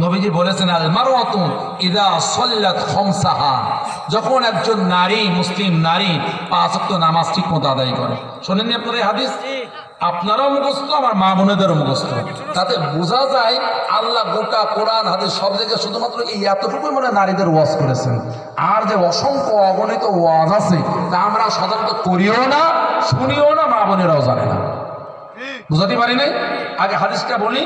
নবীজি বলেছেন আল মারওয়াতু ইযা সাল্লাত খামসাহা, যখন একজন নারী, মুসলিম নারী 5 ওয়াক্ত নামাজ ঠিকমতো আদায় করে। শোনেননি আপনারা এই হাদিস? আপনারাও মুখস্থ, আমার মা বোনেদেরও মুখস্থ। তাতে বোঝা যায় আল্লাহ গোটা কোরআন হাদিস সব জায়গায় শুধুমাত্র এই এতটুকুই মানে নারীদের ওয়াজ করেছেন। আর যে অসংখ্য অগণিত ওয়াজ আছে তা আমরা সাধারণত করিও না, শুনিও না, মা বোনেরাও জানে না। বুঝাতে পারি নাই? আগে হাদিসটা বলি।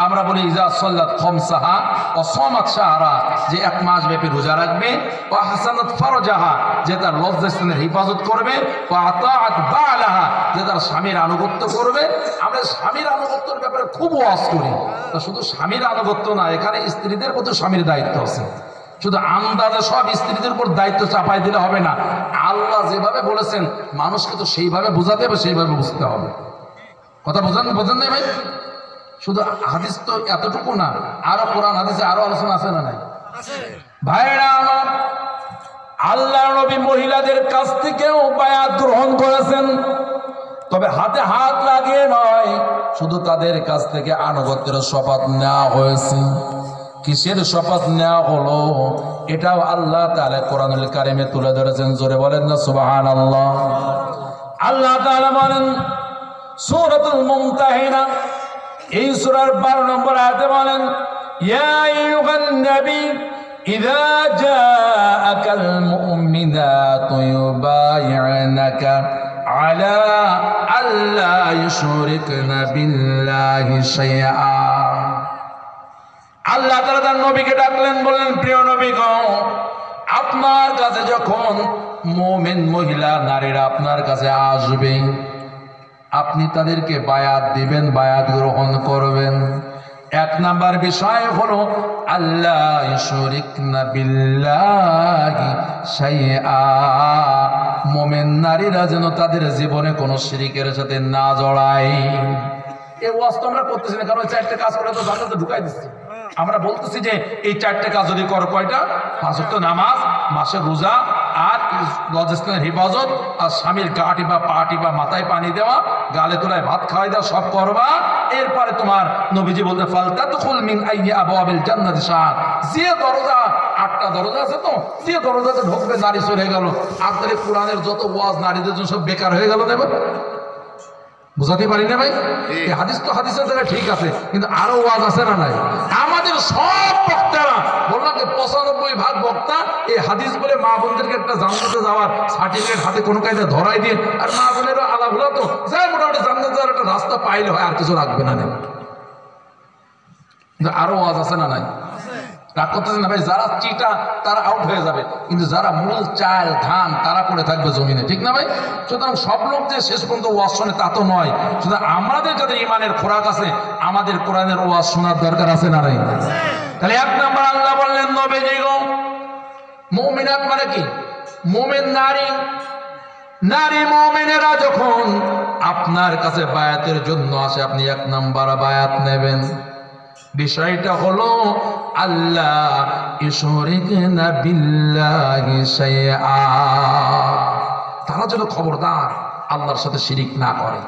আমরা বলি ইজা সাল্লাত খামসাহা ওয়া সামাত শাহরা, যে 1 মাস ব্যাপী রোজা রাখবে, ওয়া হাসানাত ফারজাহা, যে তার লজ্জাস্থানের হিফাজত করবে, ওয়া আতাআত বালাহা, যে তার স্বামীর আনুগত্য করবে। আমরা স্বামীর আনুগত্যের ব্যাপারে খুব ওয়াজ করি। তো শুধু স্বামীর আনুগত্য না, এখানে স্ত্রীদের প্রতি স্বামীর দায়িত্ব আছে। শুধু আন্দাজে সব স্ত্রীদের উপর দায়িত্ব চাপাই দিলে হবে না। আল্লাহ যেভাবে বলেছেন মানুষকে তো সেইভাবে বোঝাতে হবে, সেইভাবে বুঝতে হবে। কথা বোঝেন নাই ভাই? শুধু হাদিস তো এতটুকু না, আরো কোরআন হাদিসে আরো আলোচনা আছে না নাই? ভাইরা আমার, আল্লাহ নবী মহিলাদের কাছ থেকেও বায়াত গ্রহণ করেছেন, তবে হাতে হাত লাগিয়ে নয়, শুধু তাদের কাছ থেকে আনুগত্যের শপথ নেওয়া হয়েছে। কিসের শপথ নেওয়া হলো এটাও আল্লাহ তাআলা কোরআনুল কারিমে তুলে ধরেছেন। জোরে বলেন না সুবহানাল্লাহ। আল্লাহ তাআলা বলেন সূরাতুল মুমতাহিনা, এই সূরার 12 নম্বর আয়াতে বলেন, ইয়া আইয়ুহান নবী ইযা জাআকাল মুমিনাতু ইউবাইউনাকা আলা আল্লা ইউশরিকনা বিল্লাহি শাইআ। আল্লাহ তাআলা তার নবীকে ডাকলেন, বললেন, প্রিয় নবী গো, আপনার কাছে যখন মুমিন মহিলা নারীরা আপনার কাছে আসবে, আপনি তাদেরকে বায়াত দিবেন, বায়াত গ্রহণ করবেন। 1 নাম্বার বিষয় হলো আল্লাহ ইউশরিকনা বিল্লাহি শাইআ, মুমিন নারীরা যেন তাদের জীবনে কোনো শিরকের সাথে না জড়ায়। এই ওয়াজ তো আমরা করতেছি না, কারণ 4টে কাজ করে তো জান্নাতে ঢুকাই দিচ্ছি। আমরা বলতেছি যে এই 4টে কাজ যদি করো, কয়টা? 5 ওয়াক্ত নামাজ, মাসের রোজা, আর লজ্জাস্থানের হিফাজত, আর স্বামীর গা টিপা, পা টিপা, মাথায় পানি দেওয়া, গালে তোলায় ভাত খাওয়াই দেওয়া, সব করবা। এরপরে তোমার নবীজি বলতে ফালতাদখুল মিন আইয়ি আবওয়াবিল জান্নাতি শাআ, যে দরজা, 8টা দরজা আছে তো, যে দরজাতে ঢুকবে নারী চলে গেল। আপনার কোরআনের যত ওয়াজ নারীদের জন্য সব বেকার হয়ে গেল। দেব বুঝাতে পারি না ভাই? এই হাদিস তো হাদিসের জায়গায় ঠিক আছে, কিন্তু আরো ওয়াজ আছে না নাই? আমাদের সব বক্তারা, বললাম যে 95% বক্তা এই হাদিস বলে মা বোনদেরকে একটা জান্নাতে যাওয়ার সার্টিফিকেট হাতে কোনো কায়দা ধরাই দিয়ে, আর মা বোনেরও আলাগুলো তো যাই মোটামুটি জান্নাতে যাওয়ার একটা রাস্তা পাইলে হয়, আর কিছু রাখবে না। কিন্তু আরো ওয়াজ আছে না নাই? রাগ করতেছে না ভাই? যারা চিটা তারা আউট হয়ে যাবে, কিন্তু যারা মূল চাল ধান তারা পড়ে থাকবে জমিনে, ঠিক না ভাই? সুতরাং সব লোক যে শেষ পর্যন্ত ওয়াজ শোনে তা তো নয়। সুতরাং আমাদের যাদের ইমানের খোরাক আছে, আমাদের কোরআনের ওয়াজ শোনার দরকার আছে না নাই? তাহলে 1 নাম্বার আল্লাহ বললেন, নবীজি গো, মুমিনাত মানে কি? মুমিন নারী, নারী মুমিনেরা যখন আপনার কাছে বায়াতের জন্য আসে, আপনি 1 নাম্বার বায়াত নেবেন। বিষয়টা হলো আল্লাহ ইউশরিকনা বিল্লাহি শাইআ, তারা যেন খবরদার আল্লাহর সাথে শিরিক না করে।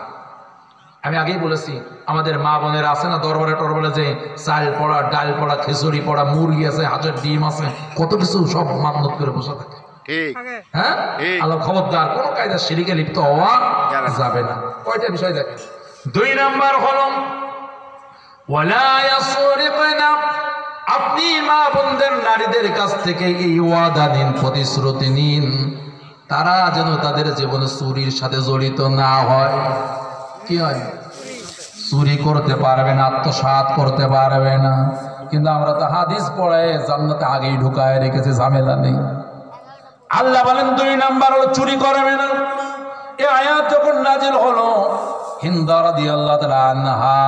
আমি আগেই বলেছি, আমাদের মা বোনেরা আছে না দরবারে টরবারে, যে চাল পড়া, ডাল পড়া, খিচুড়ি পড়া, মুরগি আছে, হাঁসের ডিম আছে, কত কিছু সব মান্নত করে বসে থাকে। হ্যাঁ, আল্লাহ খবরদার, কোন কায়দা শিরিকে লিপ্ত হওয়া যাবে না। কয়টা বিষয় দেখেন। 2 নাম্বার হলো ওয়ালা ইয়াসরিকনা, আপনি মা বোনদের নারীদের কাছ থেকে এই ওয়াদা নিন, প্রতিশ্রুতি নিন, তারা যেন তাদের জীবনে চুরির সাথে জড়িত না হয়। কি হয়? চুরি করতে পারবে না, আত্মসাৎ করতে পারবে না। কিন্তু আমরা তো হাদিস পড়ে জান্নাতে আগেই ঢুকায় রেখেছি, ঝামেলা নেই। আল্লাহ বলেন 2 নাম্বার হলো চুরি করবে না। এই আয়াত যখন নাজিল হলো, হিন্দা রাদিয়াল্লাহু তাআলা আনহা,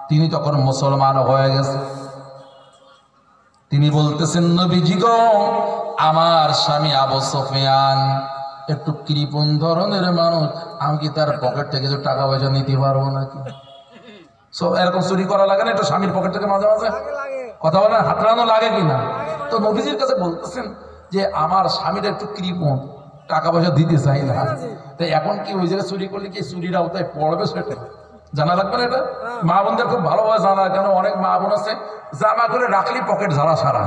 তিনি তখন মুসলমান হয়ে গেছে। তিনি বলতেছেন, নবীজি গো, আমার স্বামী আবু সুফিয়ান একটু কৃপণ ধরনের মানুষ, আমি কি তার পকেট থেকে কিছু টাকা পয়সা নিতে পারবো নাকি? সব এরকম চুরি করা লাগে না একটু স্বামীর পকেট থেকে? মাঝে মাঝে কথা বলেন, হাতড়ানো লাগে কিনা? তো নবীজির কাছে বলতেছেন যে আমার স্বামীর একটু কৃপণ, টাকা পয়সা দিতে চাই না। তাই এখন কি ওই জায়গায় চুরি করলে কি চুরির আওতায় পড়বে? সেটা জানা লাগবে না এটা? মা বোনদের খুব ভালোভাবে জানা, কেন অনেক মা বোন আছে জামা করে রাখলি পকেট ঝাড়া সারা,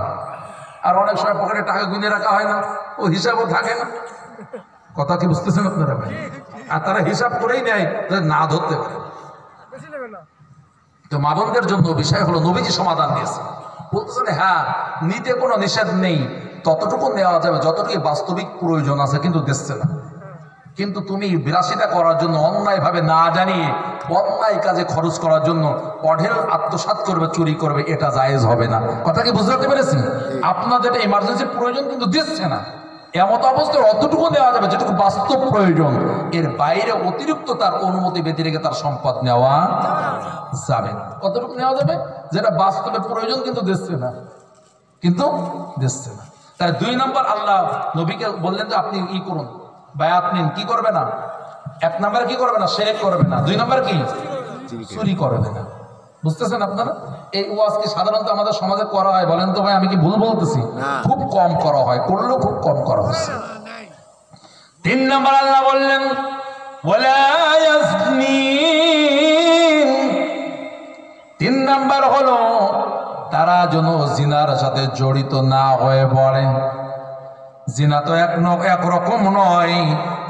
আর অনেক সময় পকেটে টাকা গুনে রাখা হয় না, ও হিসাবও থাকে না। কথা কি বুঝতেছেন আপনারা ভাই? আর তারা হিসাব করেই নেয় না ধরতে পারে। তো মা বোনদের জন্য বিষয় হলো নবীজি সমাধান দিয়েছে, বলতেছেন হ্যাঁ নিতে কোনো নিষেধ নেই, ততটুকু নেওয়া যাবে যতটুকু বাস্তবিক প্রয়োজন আছে, কিন্তু দিচ্ছে না। কিন্তু তুমি বিলাসিতা করার জন্য অন্যায় ভাবে না জানিয়ে অন্যায় কাজে খরচ করার জন্য অঢেল আত্মসাৎ করবে, চুরি করবে, এটা জায়েজ হবে না। কথা কি বুঝতে পেরেছি? আপনার যেটা ইমার্জেন্সি প্রয়োজন কিন্তু দিচ্ছে না, এমত অবস্থায় অতটুকু নেওয়া যাবে যেটুকু বাস্তব প্রয়োজন, এর বাইরে অতিরিক্ত তার অনুমতি ব্যতি রেখে তার সম্পদ নেওয়া যাবে না। কতটুকু নেওয়া যাবে যেটা বাস্তবে প্রয়োজন, কিন্তু দিচ্ছে না, কিন্তু দিচ্ছে না। তাই 2 নম্বর আল্লাহ নবীকে বললেন যে আপনি ই করুন, বায়াত নিন, কি করবে না? 1 নম্বরে কি করবে না? শিরক করবে না। 2 নম্বর কি? চুরি করবে না। বুঝতেছেন আপনারা? এই ওয়াজ কি সাধারণত আমাদের সমাজে করা হয়? বলেন তো ভাই, আমি কি ভুল বলতেছি? খুব কম করা হয়, করলেও খুব কম করা হচ্ছে। 3 নম্বর আল্লাহ বললেন ওয়ালা ইয়াসনিন। 3 নম্বর হলো তারা যেন জিনার সাথে জড়িত না হয়ে পড়ে। জিনা তো একরকম নয়,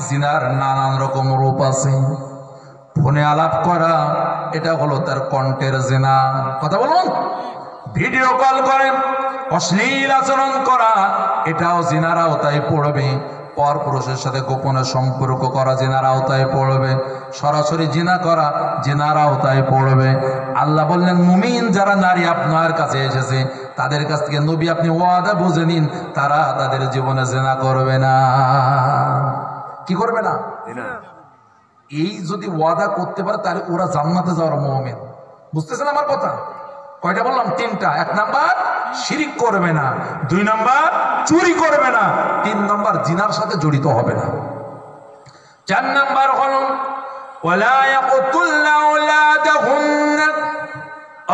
জিনার নানান রকম রূপ আছে। ফোনে আলাপ করা, এটা হলো তার কণ্ঠের জিনা, কথা বলুন। ভিডিও কল করে অশ্লীল আচরণ করা, এটাও জিনার আওতায় পড়বে। পরপুরুষের সাথে গোপনে সম্পর্ক করা জিনার আওতায় পড়বে। সরাসরি জিনা করা জিনার আওতায় পড়বে। আল্লাহ বললেন মুমিন যারা নারী আপনার কাছে এসেছে তাদের কাছ থেকে নবী আপনি ওয়াদা বুঝে নিন, তারা তাদের জীবনে জিনা করবে না। কি করবে না? এই যদি ওয়াদা করতে পারে তাহলে ওরা জান্নাতে যাওয়ার মুমিন। বুঝতেছেন আমার কথা? কয়টা বললাম? 3টা। 1 নাম্বার শিরিক করবে না, 2 নাম্বার চুরি করবে না, 3 নাম্বার জিনার সাথে জড়িত হবে না। 4 নাম্বার হলো ওয়ালা ইয়াকতুলনা আওলাদাহুন্না,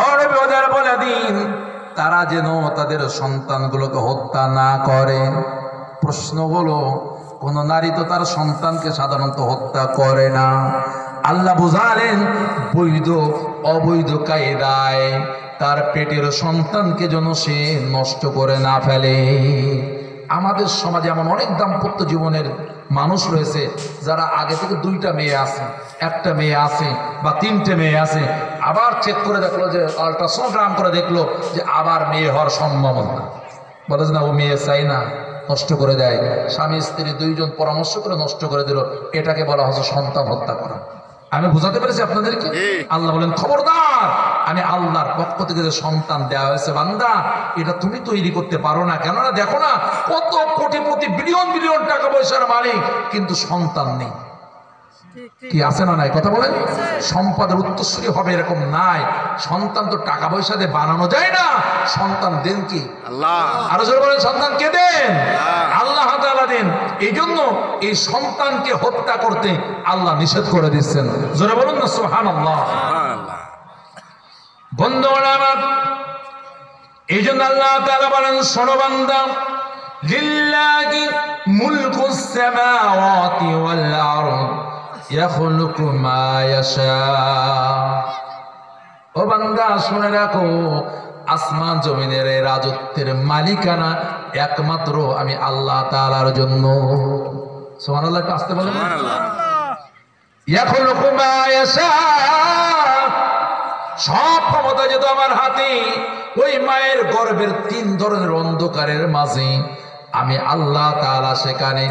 আরবি ওদের বলে দিন তারা যেন তাদের সন্তানগুলোকে হত্যা না করে। প্রশ্ন হলো কোন নারী তো তার সন্তানকে সাধারণত হত্যা করে না। আল্লাহ বুঝালেন বৈধ অবৈধ কায়দায় তার পেটের সন্তানকে যেন সে নষ্ট করে না ফেলে। আমাদের সমাজে এমন অনেক দাম্পত্য জীবনের মানুষ রয়েছে যারা আগে থেকে 2টা মেয়ে আছে, 1টা মেয়ে আছে বা 3টে মেয়ে আছে, আবার চেক করে দেখলো যে আল্ট্রাসোনোগ্রাম করে দেখলো যে আবার মেয়ে হওয়ার সম্ভাবনা, বলে যে না ও মেয়ে চাই না, নষ্ট করে দেয়। স্বামী স্ত্রী 2 জন পরামর্শ করে নষ্ট করে দিল, এটাকে বলা হচ্ছে সন্তান হত্যা করা। আমি বুঝাতে পেরেছি আপনাদেরকে? আল্লাহ বলেন খবরদার, আমি আল্লাহর পক্ষ থেকে যে সন্তান দেওয়া হয়েছে বান্দা, এটা তুমি তৈরি করতে পারো না। কেননা দেখো না কত কোটিপতি বিলিয়ন বিলিয়ন টাকা পয়সার মালিক, কিন্তু সন্তান নেই। কি আছে না নাই? কথা বলেন। সম্পদের উত্তরসূরি হবে এরকম নাই। সন্তান তো টাকা পয়সা দিয়ে বানানো যায় না। সন্তান দেন কি? আল্লাহ। আরো জোরে বলেন সন্তান কে দেন? আল্লাহ তাআলা দেন। এই জন্য এই সন্তানকে হত্যা করতে আল্লাহ নিষেধ করে দিচ্ছেন। জোরে বলুন না সুবহানাল্লাহ। বন্ধুরা আমার, এই জন্য আল্লাহ তাআলা বলেন শোনো বান্দা, লিল্লাহি মুলকুস সামাওয়াতি ওয়াল আরদ ইয়াখলুকু মা ইয়াশা। ও বান্দা শুনে রাখো, আসমান জমিনের রাজত্বের মালিকানা একমাত্র আমি আল্লাহ তাআলার জন্য। সুবহানাল্লাহ, একটু আসতে বলেন। ইয়াখলুকু মা ইয়াশা, সব ক্ষমতা যেহেতু আমার হাতে, ওই মায়ের গর্ভের 3 ধরনের অন্ধকারের মাঝে আমি আল্লাহ তাআলা সেখানে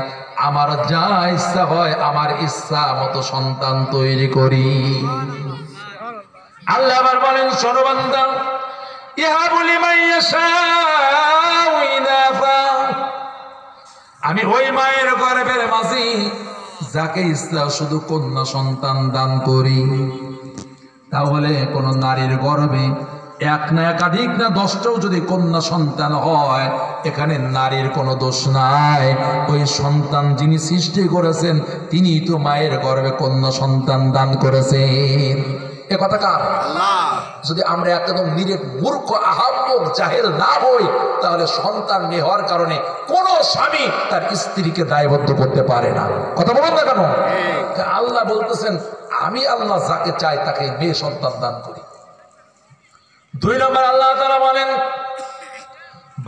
আমার যা ইচ্ছা হয় আমার ইচ্ছা মতো সন্তান তৈরি করি। আল্লাহ আবার বলেন শোনো বান্দা, ইয়াহাবু লিমান ইয়াশাউ ইনাফা, আমি ওই মায়ের গর্ভের মাঝে যাকে ইচ্ছা শুধু কন্যা সন্তান দান করি। তাহলে কোন নারীর গর্ভে 1 না একাধিক না 10টাও যদি কন্যা সন্তান হয়, এখানে নারীর কোনো দোষ নাই। ওই সন্তান যিনি সৃষ্টি করেছেন তিনি তো মায়ের গর্ভে কন্যা সন্তান দান করেছেন। এ কথা কার? আল্লাহ। যদি আমরা একদম নিরেট মূর্খ আহাম্মক জাহেল না হই, তাহলে সন্তান মেয়ে হওয়ার কারণে কোন স্বামী তার স্ত্রীকে দায়বদ্ধ করতে পারে না। কথা বলুন না কেন? আল্লাহ বলতেছেন আমি আল্লাহ যাকে চাই তাকে মেয়ে সন্তান দান করি। 2 নম্বর আল্লাহ তাআলা বলেন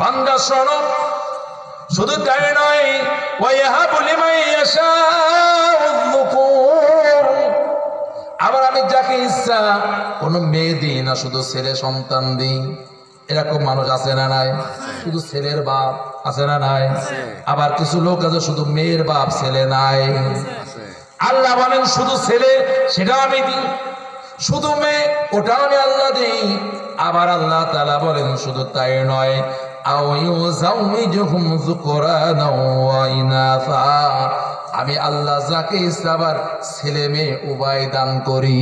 বান্দা শোনো, শুধু তাই নয়, ওয়াহাবু লিমান ইয়াশাউ যুকুর, আবার আমি যাকে ইচ্ছা কোনো মেয়ে দিই না, শুধু ছেলে সন্তান দিই। এরকম মানুষ আছে না নাই? শুধু ছেলের বাপ আছে না নাই? আবার কিছু লোক আছে শুধু মেয়ের বাপ ছেলে নাই। আল্লাহ বলেন শুধু ছেলে সেটা আমি দিই, শুধু মেয়ে ওটা আমি আল্লাহ দিই। আবার আল্লাহ তাআলা বলেন শুধু তাই নয়, আও ইউযাউমিজুহুম যুকরানা ওয়া ইনাসা, আমি আল্লাহ যাকে ইচ্ছা আবার ছেলে মেয়ে উভয় দান করি।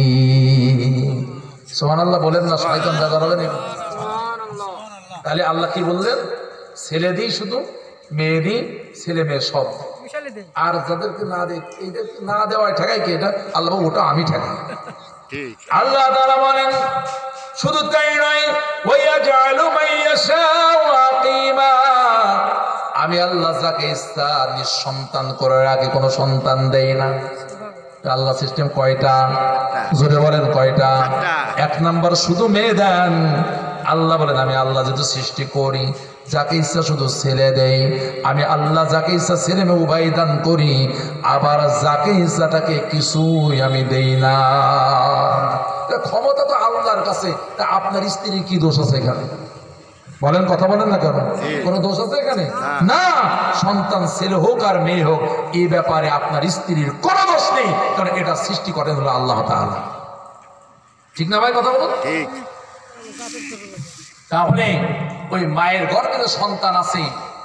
সুবহানাল্লাহ বলেন না, শয়তান জায়গা হবে না। তাহলে আল্লাহ কি বললেন? ছেলে দিই শুধু, মেয়ে দিই, ছেলে মেয়ে সব। আর যাদেরকে না দিই, এইদেরকে না দেওয়ায় ঠেকাই কি? এটা আল্লাহ ওটা আমি ঠেকাই। আল্লাহ তাআলা বলেন শুধু তাই নয়, ওয়ায়াজআলু মাইয়াশাউ আকিমা, আমি আল্লাহ যাকে ইচ্ছা নিঃসন্তান করে রাখি, কোনো সন্তান দেই না। আল্লাহ সিস্টেম কয়টা? জোরে বলেন কয়টা? 1 নাম্বার শুধু মেয়ে দেন। আল্লাহ বলেন আমি আল্লাহ যেহেতু সৃষ্টি করি, যাকে ইচ্ছা শুধু ছেলে দেই, আমি আল্লাহ যাকে ইচ্ছা ছেলে মেয়ে উভয় দান করি, আবার যাকে ইচ্ছা তাকে কিছুই আমি দেই না। ক্ষমতা তো আল্লাহর কাছে, তা আপনার স্ত্রীর কি দোষ আছে এখানে? বলেন, কথা বলেন না কেন? কোন দোষ আছে এখানে? না। সন্তান ছেলে হোক আর মেয়ে হোক, এই ব্যাপারে আপনার স্ত্রীর কোন দোষ নেই, কারণ এটা সৃষ্টি করেন হলো আল্লাহ তাআলা। ঠিক না ভাই? কথা বলুন। ঠিক। তাহলে ওই মায়ের গর্ভে যে সন্তান আছে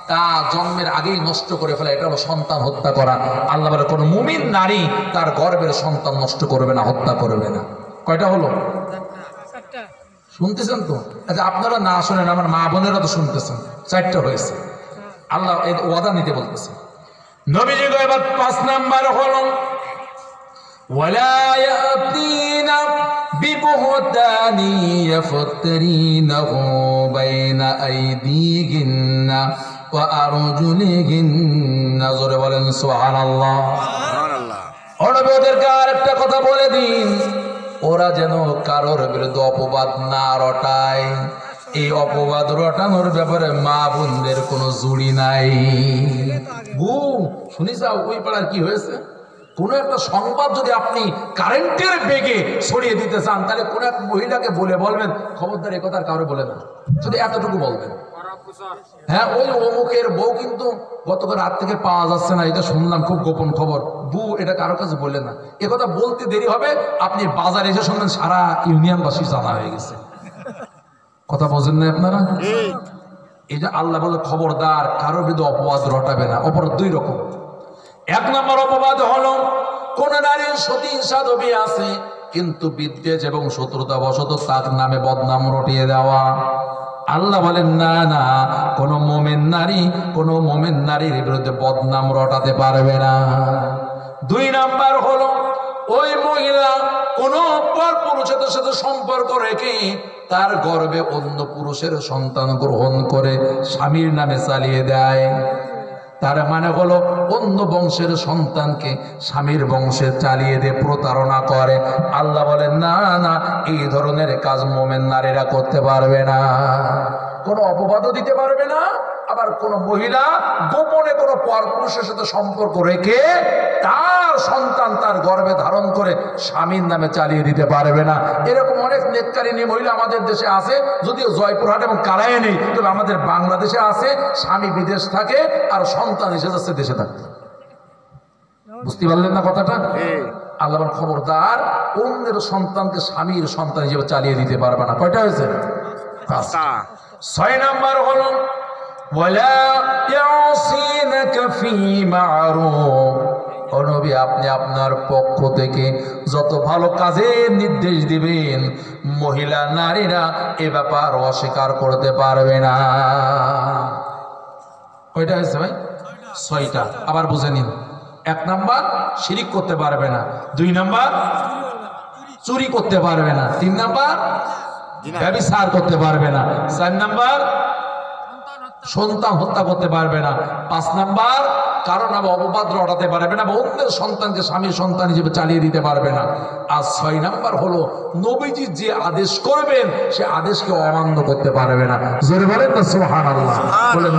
তা জন্মের আগেই নষ্ট করে ফেলা, এটা হলো সন্তান হত্যা করা। আল্লাহ বলে কোন মুমিন নারী তার গর্ভের সন্তান নষ্ট করবে না, হত্যা করবে না। কয়টা হলো? শুনতেছেন তো? আচ্ছা আপনারা না শোনেন, আমার মা বোনেরা তো শুনতেছেন। 4টা হয়েছে। আল্লাহ এর ওয়াদা নিতে বলতেছে। নবীজি এবার 5 নাম্বার হলো ওয়ালা ইয়াতিনা বিবুহতানি ইয়াফতারিনাহু বাইনা আইদিহিন্না ওয়া আরজুলিহিন্না। জোরে বলেন সুবহানাল্লাহ। সুবহানাল্লাহ। ওদেরকে আরেকটা কথা বলে দিন, ওরা যেন কারোর বিরুদ্ধে অপবাদ না রটায়। এই অপবাদ রটানোর ব্যাপারে মা বোনদের কোনো জুড়ি নাই। শুনি যাও ওই পাড়ার কি হয়েছে, কোন একটা সংবাদ যদি আপনি কারেন্টের বেগে ছড়িয়ে দিতে চান, তাহলে কোন এক মহিলাকে বলবেন খবরদার এ কথা কারো বলে না, শুধু এতটুকু বলবেন, হ্যাঁ ওই অমুকের বউ কিন্তু গতকাল রাত থেকে পাওয়া যাচ্ছে না, এটা শুনলাম, খুব গোপন খবর, বউ এটা কারো কাছে বলে না। এ কথা বলতে দেরি হবে, আপনি বাজারে এসে শুনবেন সারা ইউনিয়নবাসী জানা হয়ে গেছে। কথা বোঝেন না আপনারা? এটা আল্লাহ বলে খবরদার কারোর বিরুদ্ধে অপবাদ রটাবে না। অপরাধ 2 রকম। 1 নম্বর অপবাদ হলো কোন নারীর সতী সাধবী আছে কিন্তু বিদ্বেষ এবং শত্রুতা বশত তার নামে বদনাম রটিয়ে দেওয়া। আল্লাহ বলেন না না, কোন মোমেন নারীর বিরুদ্ধে বদনাম রটাতে পারবে না। 2 নাম্বার হলো ওই মহিলা কোন পর পুরুষের সাথে সম্পর্ক রেখে তার গর্ভে অন্য পুরুষের সন্তান গ্রহণ করে স্বামীর নামে চালিয়ে দেয়, তার মানে হলো অন্য বংশের সন্তানকে স্বামীর বংশে চালিয়ে দিয়ে প্রতারণা করে। আল্লাহ বলেন না না, এই ধরনের কাজ মোমেন নারীরা করতে পারবে না, কোনো অপবাদও দিতে পারবে না। আবার কোন মহিলা গোপনে কোনো পরপুরুষের সাথে সম্পর্ক রেখে তার সন্তান তার গর্ভে ধারণ করে স্বামীর নামে চালিয়ে দিতে পারবে না। এরকম অনেক নেককারিনী মহিলা আমাদের দেশে আছে, যদিও জয়পুরহাট এবং কালায় নেই, তবে আমাদের বাংলাদেশে আছে। স্বামী বিদেশ থাকে আর সন্তান এসে যাচ্ছে দেশে থাকতে। বুঝতে পারলেন না কথাটা? আল্লাহ খবরদার অন্যের সন্তানকে স্বামীর সন্তান হিসেবে চালিয়ে দিতে পারবে না। কয়টা হয়েছে? 6 নাম্বার হলো ওয়ালা ইয়াসিনাকা ফি মা'রুফ। ও নবী, আপনি আপনার পক্ষ থেকে যত ভালো কাজের নির্দেশ দিবেন মহিলা নারীরা এ ব্যাপার অস্বীকার করতে পারবে না। কয়টা হয়েছে ভাই? 6টা। আবার বুঝে নিন। 1 নাম্বার শিরিক করতে পারবে না, 2 নাম্বার চুরি করতে পারবে না, 3 নাম্বার ব্যভিচার করতে পারবে না। 4 নাম্বার সন্তান হত্যা করতে পারবে না। 5 নাম্বার কারণ অপবাদ রটাতে পারবে না, অন্যের সন্তানকে স্বামীর সন্তান হিসেবে চালিয়ে দিতে পারবে না। আর 6 নাম্বার হলো নবীজি যে আদেশ করবেন সে আদেশকে অমান্য করতে পারবে না। জোরে বলেন না সুবহানাল্লাহ। বলেন